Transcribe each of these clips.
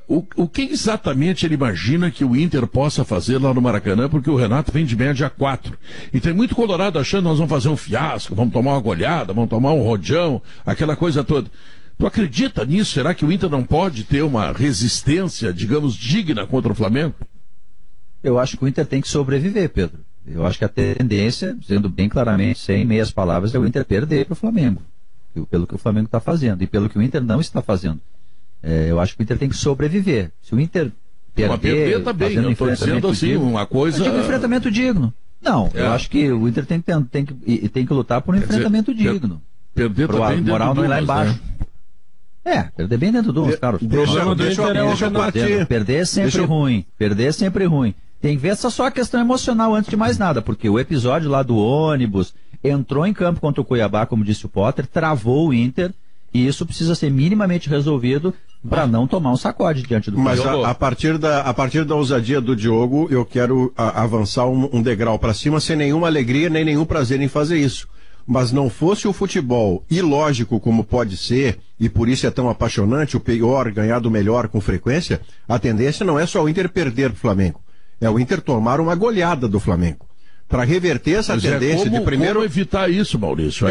O que exatamente ele imagina que o Inter possa fazer lá no Maracanã, porque o Renato vem de média 4. E tem muito colorado achando que nós vamos fazer um fiasco, vamos tomar uma goleada, vamos tomar um rodeão, aquela coisa toda. Tu acredita nisso? Será que o Inter não pode ter uma resistência, digamos, digna contra o Flamengo? Eu acho que o Inter tem que sobreviver, Pedro. Eu acho que a tendência, dizendo bem claramente, sem meias palavras, é o Inter perder para o Flamengo. Pelo que o Flamengo está fazendo e pelo que o Inter não está fazendo. Eu acho que o Inter tem que sobreviver. Se o Inter perder tá bem, fazendo um enfrentamento assim, digno, uma coisa... eu digo enfrentamento digno. Não, eu acho que o Inter tem que lutar por um enfrentamento digno. Perder para a moral não ir lá embaixo. Perder bem dentro do Carlos. Perder é sempre ruim. Perder é sempre ruim. Tem que ver essa só a questão emocional antes de mais nada, porque o episódio lá do ônibus entrou em campo contra o Cuiabá, como disse o Potter, travou o Inter, e isso precisa ser minimamente resolvido para não tomar um sacode diante do Flamengo. Mas a partir da ousadia do Diogo, eu quero avançar um degrau para cima sem nenhuma alegria nem nenhum prazer em fazer isso. Mas não fosse o futebol ilógico como pode ser, e por isso é tão apaixonante, o pior ganhar do melhor com frequência, a tendência não é só o Inter perder para o Flamengo. É o Inter tomar uma goleada do Flamengo. Para reverter essa tendência de primeiro... Como evitar isso, Maurício?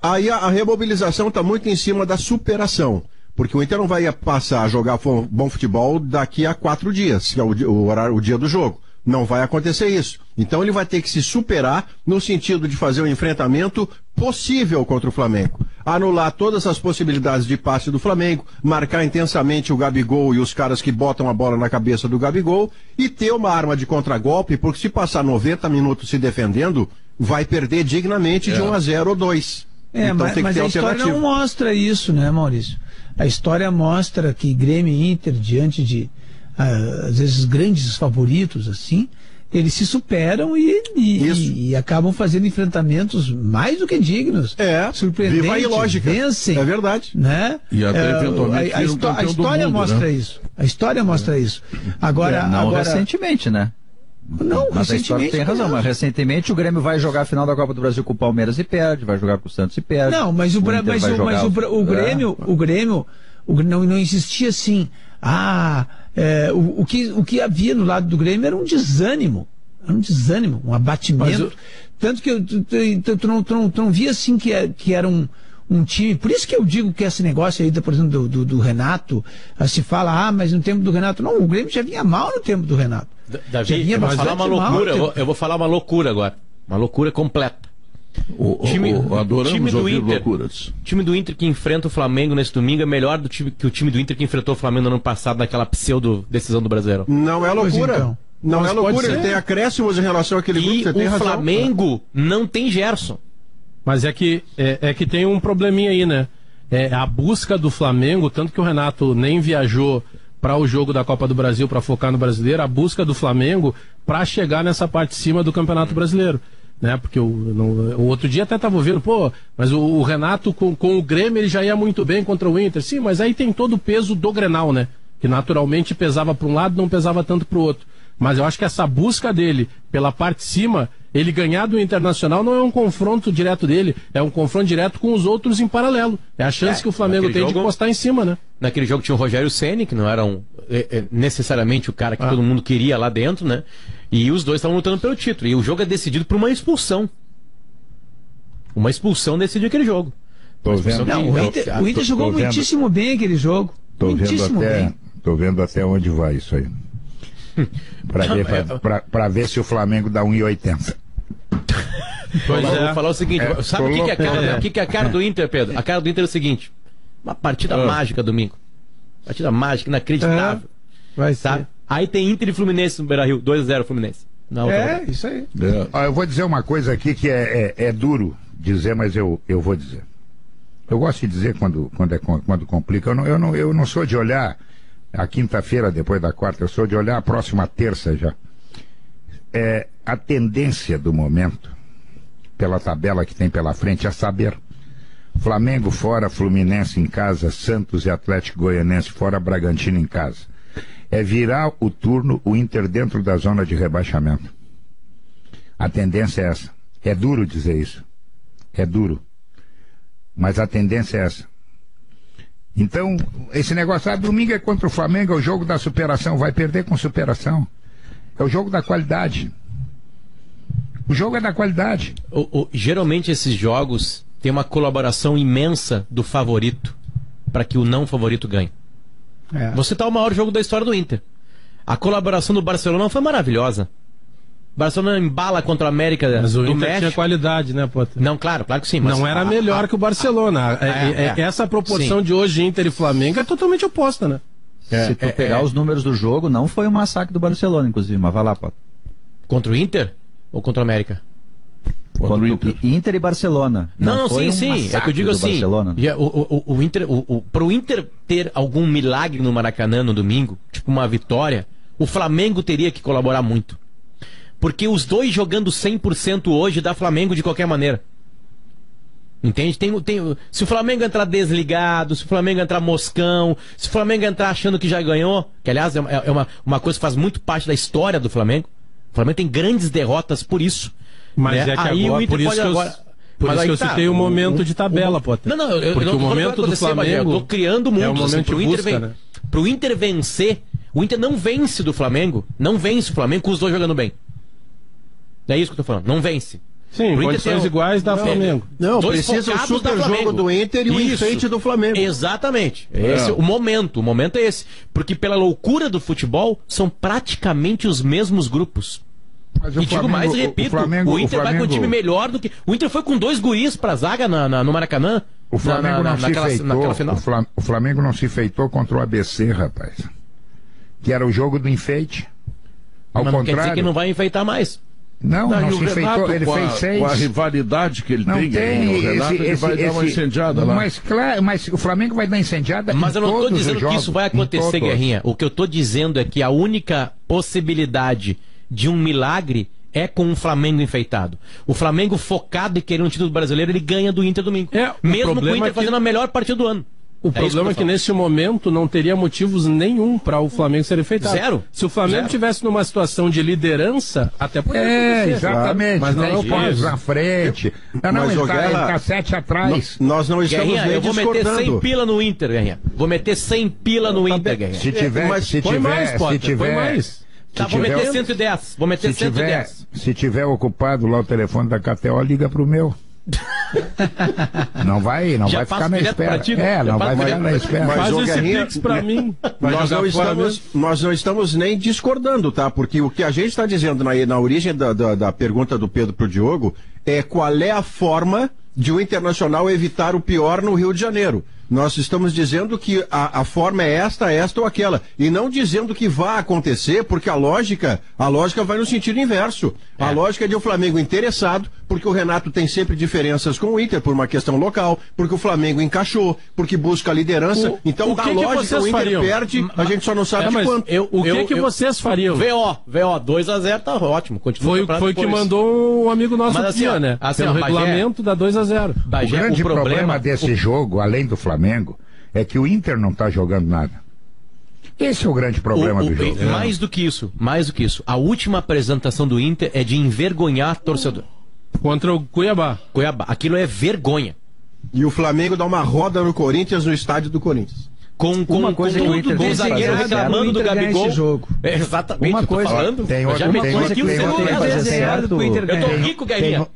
Aí a remobilização está muito em cima da superação. Porque o Inter não vai passar a jogar bom futebol daqui a 4 dias, que é o dia do jogo. Não vai acontecer isso. Então ele vai ter que se superar no sentido de fazer um enfrentamento possível contra o Flamengo. Anular todas as possibilidades de passe do Flamengo, marcar intensamente o Gabigol e os caras que botam a bola na cabeça do Gabigol e ter uma arma de contragolpe, porque se passar 90 minutos se defendendo, vai perder dignamente de 1-0 ou 2. Então, mas a história não mostra isso, né, Maurício? A história mostra que Grêmio e Inter, diante de às vezes grandes favoritos, assim, eles se superam e acabam fazendo enfrentamentos mais do que dignos, surpreendentes, viva a ilógica. Vencem. É verdade. Né? E até eventualmente a história mundo, mostra né? isso. A história mostra isso. Agora, recentemente, né? Não, mas a história tem razão, não. mas recentemente o Grêmio vai jogar a final da Copa do Brasil com o Palmeiras e perde, vai jogar com o Santos e perde. Não, mas o Grêmio não existia assim. O que havia no lado do Grêmio era um desânimo, um abatimento. Tanto que tu não via assim que era um time. Por isso que eu digo que esse negócio aí, por exemplo, do Renato, se fala, mas no tempo do Renato. Não, o Grêmio já vinha mal no tempo do Renato. Davi, eu vou falar uma loucura. Eu vou falar uma loucura agora. Uma loucura completa. Adoramos ouvir loucuras. O time do Inter que enfrenta o Flamengo nesse domingo é melhor que o time do Inter que enfrentou o Flamengo no ano passado naquela pseudo decisão do Brasileiro. Não é loucura. Então. Não é loucura, ele tem acréscimos em relação àquele grupo, você tem razão. E o Flamengo não tem Gerson. Mas é que tem um probleminha aí, né? A busca do Flamengo, tanto que o Renato nem viajou para o jogo da Copa do Brasil para focar no Brasileiro, a busca do Flamengo para chegar nessa parte de cima do Campeonato Brasileiro. Né? Porque o outro dia até estava ouvindo, mas o Renato com o Grêmio ele já ia muito bem contra o Inter. Sim, mas aí tem todo o peso do Grenal, né? Que naturalmente pesava para um lado, não pesava tanto para o outro. Mas eu acho que essa busca dele pela parte de cima, ele ganhar do Internacional não é um confronto direto dele, é um confronto direto com os outros em paralelo. É a chance que o Flamengo tem de encostar em cima, né? Naquele jogo tinha o Rogério Ceni, que não era necessariamente o cara que todo mundo queria lá dentro, né? E os dois estavam lutando pelo título. E o jogo é decidido por uma expulsão. Uma expulsão decide aquele jogo. O Inter jogou muitíssimo bem aquele jogo. Tô vendo até onde vai isso aí. Pra ver se o Flamengo dá 1,80. Vou falar o seguinte, sabe o que é a cara do Inter, Pedro? A cara do Inter é o seguinte: uma partida mágica domingo. Partida mágica, inacreditável. Vai ser. Aí tem Inter e Fluminense no Beira-Rio, 2-0 Fluminense. Isso aí. Eu vou dizer uma coisa aqui que é duro dizer, mas eu vou dizer. Eu gosto de dizer quando complica. Eu não sou de olhar a quinta-feira depois da quarta, eu sou de olhar a próxima terça já. A tendência do momento, pela tabela que tem pela frente, é saber: Flamengo fora, Fluminense em casa, Santos e Atlético Goianense fora, Bragantino em casa. É virar o turno, o Inter dentro da zona de rebaixamento. A tendência é essa. É duro dizer isso. É duro. Mas a tendência é essa. Então, esse negócio, domingo é contra o Flamengo, é o jogo da superação, vai perder com superação. É o jogo da qualidade. O jogo é da qualidade. Geralmente esses jogos têm uma colaboração imensa do favorito para que o não favorito ganhe. Você tá o maior jogo da história do Inter. A colaboração do Barcelona foi maravilhosa. O Barcelona embala contra o América mas o do Inter México. tinha qualidade, né, Potter? Não, claro que sim. Mas não era melhor que o Barcelona. Essa proporção sim. de hoje Inter e Flamengo é totalmente oposta, né? Se tu pegar os números do jogo, não foi um massacre do Barcelona, inclusive, mas vai lá, Potter. Contra o Inter ou contra o América? Contra o Inter e Barcelona. Não, foi sim. É que eu digo assim. Pro Inter ter algum milagre no Maracanã no domingo, tipo uma vitória, o Flamengo teria que colaborar muito. Porque os dois jogando 100% hoje dá Flamengo de qualquer maneira. Entende? Se o Flamengo entrar desligado, se o Flamengo entrar moscão, se o Flamengo entrar achando que já ganhou, que aliás é uma coisa que faz muito parte da história do Flamengo. O Flamengo tem grandes derrotas por isso. Mas né? é que aí agora, o Inter por isso pode que agora... Por isso que eu citei o momento de tabela, Potter. Não, eu porque não o momento do Flamengo eu tô criando muito. é um momento pro de Inter busca, né? Pro Inter vencer, o Inter não vence do Flamengo, não vence o Flamengo com os dois jogando bem. É isso que eu tô falando, não vence. Sim, Pro condições Inter iguais da Flamengo. Não, dois precisa o focados super da Flamengo. jogo do Inter e o Isso. enfeite do Flamengo. Exatamente. Esse, o momento é esse. Porque pela loucura do futebol, são praticamente os mesmos grupos. Mas E digo mais, repito, o Inter vai com um time melhor do que... O Inter foi com 2 guris pra zaga no Maracanã. O Flamengo não se feitou. Naquela final. O Flamengo não se feitou contra o ABC, rapaz. Que era o jogo do enfeite. Ao Mas não contrário. quer dizer que não vai enfeitar mais. Não e se o enfeitou. Renato, Ele fez 6. com a rivalidade que ele Não tem, o Renato ele vai dar uma incendiada lá. Mas claro, mas o Flamengo vai dar incendiada. Mas em eu não estou todos os dizendo que jogos, isso vai em acontecer, todos. Guerrinha. O que eu estou dizendo é que a única possibilidade de um milagre é com um Flamengo enfeitado. O Flamengo focado em querer um título brasileiro, ele ganha do Inter domingo. Mesmo com o Inter fazendo a melhor partida do ano. O problema é que nesse momento não teria motivos nenhum para o Flamengo ser enfeitado. Zero. Se o Flamengo tivesse numa situação de liderança, até poderia acontecer. Exatamente. Mas não é o tem pontos caso. na frente. Não, Mas, ele ô, tá Guerra, 7 atrás. Nós não estamos Guerrinha, nem eu vou meter discordando. 100 pila no Inter, Guerrinha. Vou meter 100 pila no Inter, Guerrinha. Se tiver, mas se Põe tiver, mais, se Potter, tiver, põe mais. Tá, vou meter 110. Vou meter 110. se tiver ocupado lá o telefone da KTO, liga pro meu. Não vai Já ficar passo na direto espera. pra ti, né? Já Não passo vai ficar direto na pra espera. Mas, Faz ô, esse Guerrinha, pix pra mim. Vai Nós não estamos nem discordando, tá? Porque o que a gente está dizendo na origem da pergunta do Pedro pro Diogo é qual é a forma de o Internacional evitar o pior no Rio de Janeiro. Nós estamos dizendo que a forma é esta ou aquela. E não dizendo que vai acontecer, porque a lógica vai no sentido inverso. A lógica é de o Flamengo interessado, porque o Renato tem sempre diferenças com o Inter por uma questão local, porque o Flamengo encaixou, porque busca a liderança. Então, da lógica, o Inter fariam? perde, a gente só não sabe de mas quanto. o que vocês fariam? VO, 2x0 tá ótimo. Continua Foi o que mandou um amigo nosso Mas outro dia, né? assim, Pelo ó, Bagé- regulamento da 2x0. O Bagé, grande problema desse jogo, além do Flamengo, é que o Inter não está jogando nada. Esse é o grande problema do jogo. Mais do que isso. A última apresentação do Inter é de envergonhar torcedor. Contra o Cuiabá. Cuiabá. Aquilo é vergonha. E o Flamengo dá uma roda no Corinthians, no estádio do Corinthians. Uma coisa que o Inter com tem o que zagueiro fazer, reclamando o do Inter ganha Gabigol. esse jogo. Exatamente. Uma eu tô coisa- falando. Tem Eu outra- já me tem conto outra- aqui o tem segundo outra- lugar. tem outra- certo. Eu tô rico, Guerrinha.